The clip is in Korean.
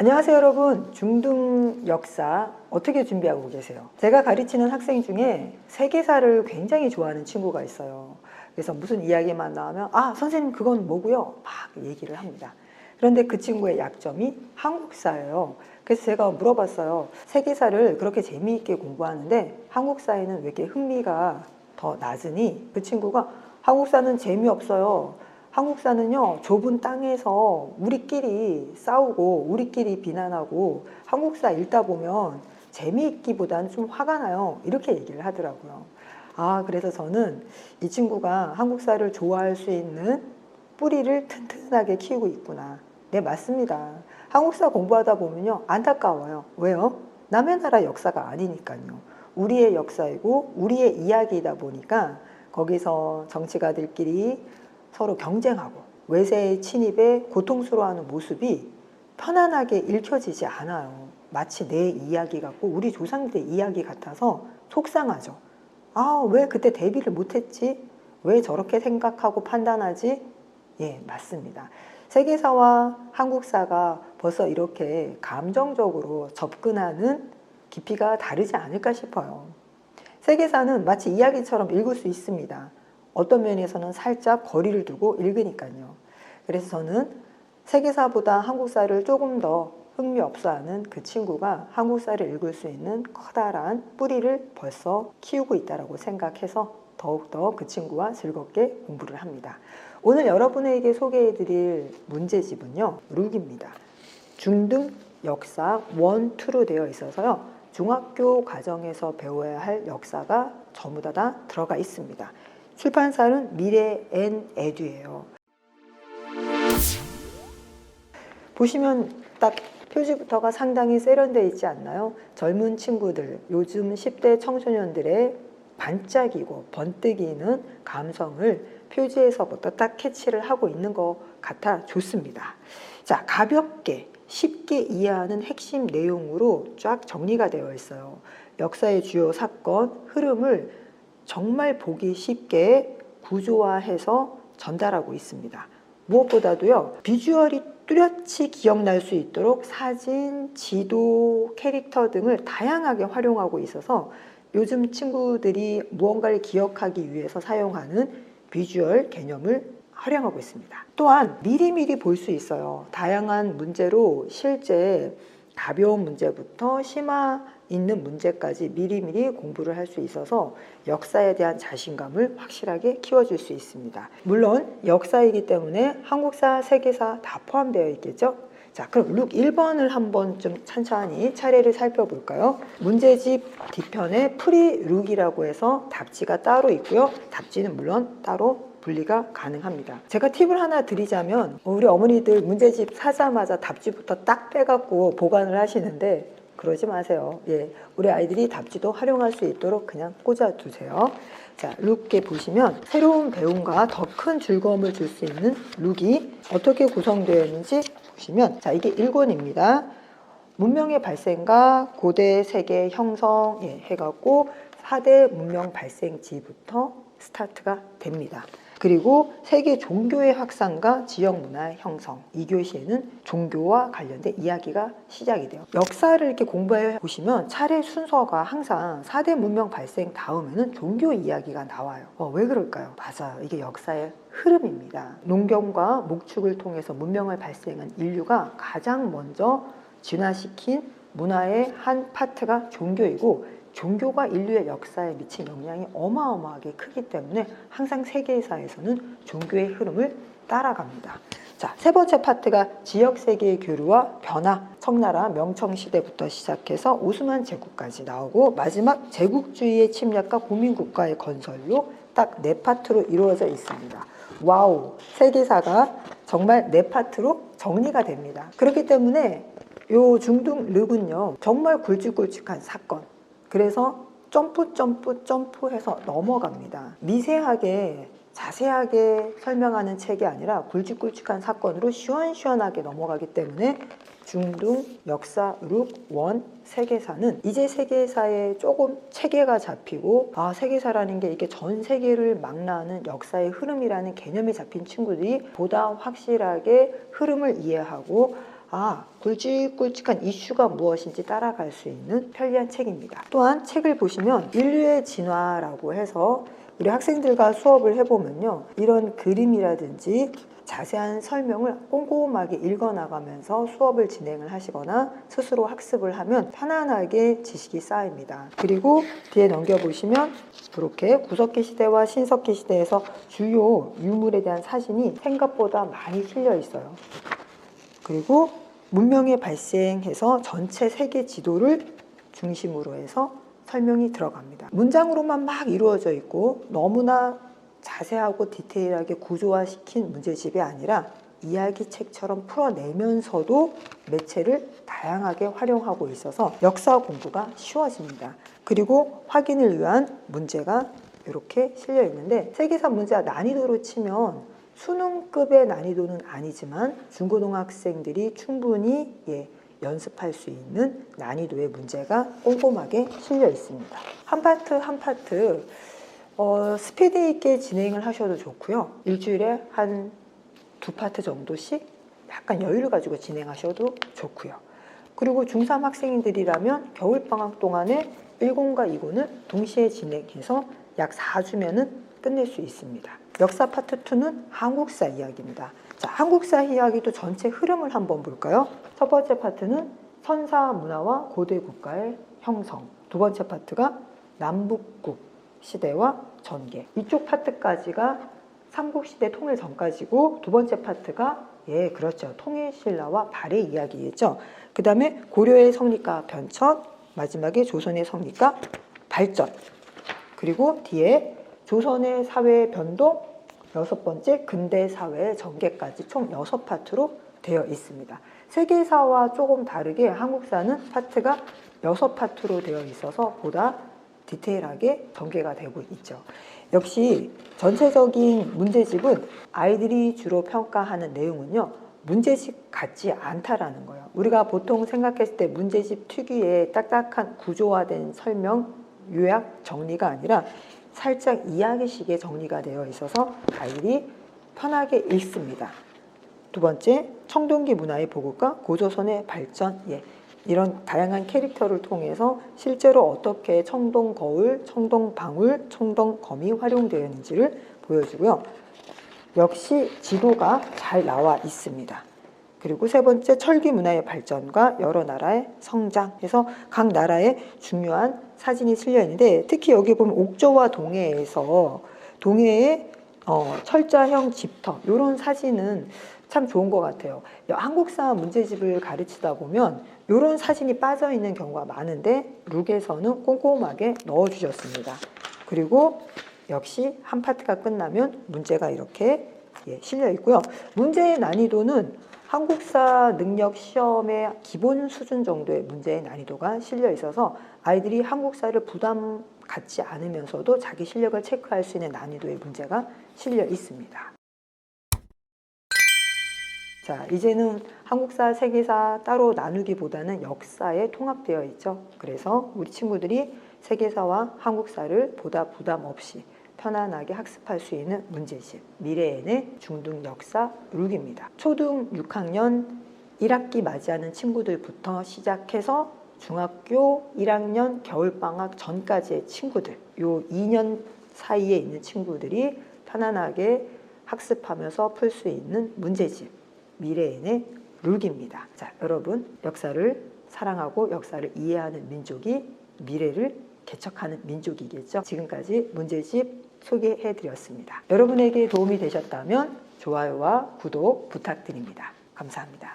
안녕하세요 여러분. 중등 역사 어떻게 준비하고 계세요? 제가 가르치는 학생 중에 세계사를 굉장히 좋아하는 친구가 있어요. 그래서 무슨 이야기만 나오면 선생님 그건 뭐고요? 막 얘기를 합니다. 그런데 그 친구의 약점이 한국사예요. 그래서 제가 물어봤어요. 세계사를 그렇게 재미있게 공부하는데 한국사에는 왜 이렇게 흥미가 더 낮으니? 그 친구가 한국사는 재미없어요. 한국사는요, 좁은 땅에서 우리끼리 싸우고 우리끼리 비난하고 한국사 읽다 보면 재미있기보다는 좀 화가 나요. 이렇게 얘기를 하더라고요. 그래서 저는 이 친구가 한국사를 좋아할 수 있는 뿌리를 튼튼하게 키우고 있구나. 네, 맞습니다. 한국사 공부하다 보면요, 안타까워요. 왜요? 남의 나라 역사가 아니니까요. 우리의 역사이고 우리의 이야기이다 보니까 거기서 정치가들끼리 서로 경쟁하고 외세의 침입에 고통스러워하는 모습이 편안하게 읽혀지지 않아요. 마치 내 이야기 같고 우리 조상들의 이야기 같아서 속상하죠. 왜 그때 대비를 못했지? 왜 저렇게 생각하고 판단하지? 예, 맞습니다. 세계사와 한국사가 벌써 이렇게 감정적으로 접근하는 깊이가 다르지 않을까 싶어요. 세계사는 마치 이야기처럼 읽을 수 있습니다. 어떤 면에서는 살짝 거리를 두고 읽으니까요. 그래서 저는 세계사보다 한국사를 조금 더 흥미 없어하는 그 친구가 한국사를 읽을 수 있는 커다란 뿌리를 벌써 키우고 있다고 생각해서 더욱더 그 친구와 즐겁게 공부를 합니다. 오늘 여러분에게 소개해드릴 문제집은요, 룩입니다. 중등 역사 1, 2로 되어 있어서요, 중학교 과정에서 배워야 할 역사가 전부 다 들어가 있습니다. 출판사는 미래 앤 에듀예요. 보시면 딱 표지부터가 상당히 세련되어 있지 않나요? 젊은 친구들, 요즘 10대 청소년들의 반짝이고 번뜩이는 감성을 표지에서부터 딱 캐치를 하고 있는 것 같아 좋습니다. 자, 가볍게 쉽게 이해하는 핵심 내용으로 쫙 정리가 되어 있어요. 역사의 주요 사건, 흐름을 정말 보기 쉽게 구조화해서 전달하고 있습니다. 무엇보다도요, 비주얼이 뚜렷이 기억날 수 있도록 사진, 지도, 캐릭터 등을 다양하게 활용하고 있어서 요즘 친구들이 무언가를 기억하기 위해서 사용하는 비주얼 개념을 활용하고 있습니다. 또한 미리미리 볼 수 있어요. 다양한 문제로 실제 가벼운 문제부터 심화 있는 문제까지 미리미리 공부를 할 수 있어서 역사에 대한 자신감을 확실하게 키워줄 수 있습니다. 물론 역사이기 때문에 한국사, 세계사 다 포함되어 있겠죠? 자, 그럼 룩 1번을 한번 좀 천천히 차례를 살펴볼까요? 문제집 뒤편에 프리 룩이라고 해서 답지가 따로 있고요. 답지는 물론 따로 분리가 가능합니다. 제가 팁을 하나 드리자면, 우리 어머니들 문제집 사자마자 답지부터 딱 빼갖고 보관을 하시는데 그러지 마세요. 예, 우리 아이들이 답지도 활용할 수 있도록 그냥 꽂아두세요. 자, 룩에 보시면 새로운 배움과 더 큰 즐거움을 줄 수 있는 룩이 어떻게 구성되어 있는지 보시면, 자, 이게 1권입니다. 문명의 발생과 고대 세계 형성 해갖고 4대 문명 발생지부터 스타트가 됩니다. 그리고 세계 종교의 확산과 지역 문화의 형성, 2교시에는 종교와 관련된 이야기가 시작이 돼요. 역사를 이렇게 공부해 보시면 차례 순서가 항상 4대 문명 발생 다음에는 종교 이야기가 나와요. 왜 그럴까요? 맞아요. 이게 역사의 흐름입니다. 농경과 목축을 통해서 문명을 발생한 인류가 가장 먼저 진화시킨 문화의 한 파트가 종교이고, 종교가 인류의 역사에 미친 영향이 어마어마하게 크기 때문에 항상 세계사에서는 종교의 흐름을 따라갑니다. 자, 세 번째 파트가 지역 세계의 교류와 변화, 청나라 명청시대부터 시작해서 오스만 제국까지 나오고, 마지막 제국주의의 침략과 국민국가의 건설로 딱 네 파트로 이루어져 있습니다. 와우, 세계사가 정말 네 파트로 정리가 됩니다. 그렇기 때문에 요 중등 룩은요, 정말 굵직굵직한 사건, 그래서 점프해서 넘어갑니다. 미세하게 자세하게 설명하는 책이 아니라 굵직굵직한 사건으로 시원시원하게 넘어가기 때문에 중등 역사 룩 1 세계사는 이제 세계사에 조금 체계가 잡히고, 세계사라는 게 이게 전 세계를 망라하는 역사의 흐름이라는 개념이 잡힌 친구들이 보다 확실하게 흐름을 이해하고 굵직굵직한 이슈가 무엇인지 따라갈 수 있는 편리한 책입니다. 또한 책을 보시면 인류의 진화라고 해서 우리 학생들과 수업을 해보면요, 이런 그림이라든지 자세한 설명을 꼼꼼하게 읽어나가면서 수업을 진행을 하시거나 스스로 학습을 하면 편안하게 지식이 쌓입니다. 그리고 뒤에 넘겨보시면 이렇게 구석기 시대와 신석기 시대에서 주요 유물에 대한 사진이 생각보다 많이 실려 있어요. 그리고 문명의 발생해서 전체 세계 지도를 중심으로 해서 설명이 들어갑니다. 문장으로만 막 이루어져 있고 너무나 자세하고 디테일하게 구조화시킨 문제집이 아니라 이야기책처럼 풀어내면서도 매체를 다양하게 활용하고 있어서 역사 공부가 쉬워집니다. 그리고 확인을 위한 문제가 이렇게 실려 있는데, 세계사 문제 난이도로 치면 수능급의 난이도는 아니지만 중고등학생들이 충분히 연습할 수 있는 난이도의 문제가 꼼꼼하게 실려 있습니다. 한 파트 한 파트 스피드 있게 진행을 하셔도 좋고요. 일주일에 한 2파트 정도씩 약간 여유를 가지고 진행하셔도 좋고요. 그리고 중3 학생들이라면 겨울방학 동안에 1권과 2권을 동시에 진행해서 약 4주면은 끝낼 수 있습니다. 역사 파트 2는 한국사 이야기입니다. 자, 한국사 이야기도 전체 흐름을 한번 볼까요? 첫 번째 파트는 선사 문화와 고대 국가의 형성. 두 번째 파트가 남북국 시대와 전개. 이쪽 파트까지가 삼국시대 통일 전까지고, 두 번째 파트가 그렇죠, 통일신라와 발해 이야기겠죠. 그 다음에 고려의 성립과 변천, 마지막에 조선의 성립과 발전, 그리고 뒤에 조선의 사회 변동, 6번째 근대 사회의 전개까지 총 6파트로 되어 있습니다. 세계사와 조금 다르게 한국사는 파트가 6파트로 되어 있어서 보다 디테일하게 전개가 되고 있죠. 역시 전체적인 문제집은 아이들이 주로 평가하는 내용은요, 문제집 같지 않다라는 거예요. 우리가 보통 생각했을 때 문제집 특유의 딱딱한 구조화된 설명, 요약, 정리가 아니라 살짝 이야기식의 정리가 되어 있어서 아이들이 편하게 읽습니다. 두 번째, 청동기 문화의 보급과 고조선의 발전, 이런 다양한 캐릭터를 통해서 실제로 어떻게 청동거울, 청동방울, 청동검이 활용되었는지를 보여주고요. 역시 지도가 잘 나와 있습니다. 그리고 세 번째, 철기 문화의 발전과 여러 나라의 성장 해서 각 나라의 중요한 사진이 실려 있는데, 특히 여기 보면 옥저와 동해에서 동해의 철자형 집터, 이런 사진은 참 좋은 것 같아요. 한국사 문제집을 가르치다 보면 이런 사진이 빠져있는 경우가 많은데 룩에서는 꼼꼼하게 넣어주셨습니다. 그리고 역시 한 파트가 끝나면 문제가 이렇게 실려 있고요. 문제의 난이도는 한국사 능력 시험의 기본 수준 정도의 문제의 난이도가 실려 있어서 아이들이 한국사를 부담 갖지 않으면서도 자기 실력을 체크할 수 있는 난이도의 문제가 실려 있습니다. 자, 이제는 한국사, 세계사 따로 나누기보다는 역사에 통합되어 있죠. 그래서 우리 친구들이 세계사와 한국사를 보다 부담 없이 편안하게 학습할 수 있는 문제집, 미래엔의 중등 역사 룩입니다. 초등 6학년 1학기 맞이하는 친구들부터 시작해서 중학교 1학년 겨울방학 전까지의 친구들, 요 2년 사이에 있는 친구들이 편안하게 학습하면서 풀 수 있는 문제집, 미래엔의 룩입니다. 자, 여러분, 역사를 사랑하고 역사를 이해하는 민족이 미래를 개척하는 민족이겠죠. 지금까지 문제집 소개해드렸습니다. 여러분에게 도움이 되셨다면 좋아요와 구독 부탁드립니다. 감사합니다.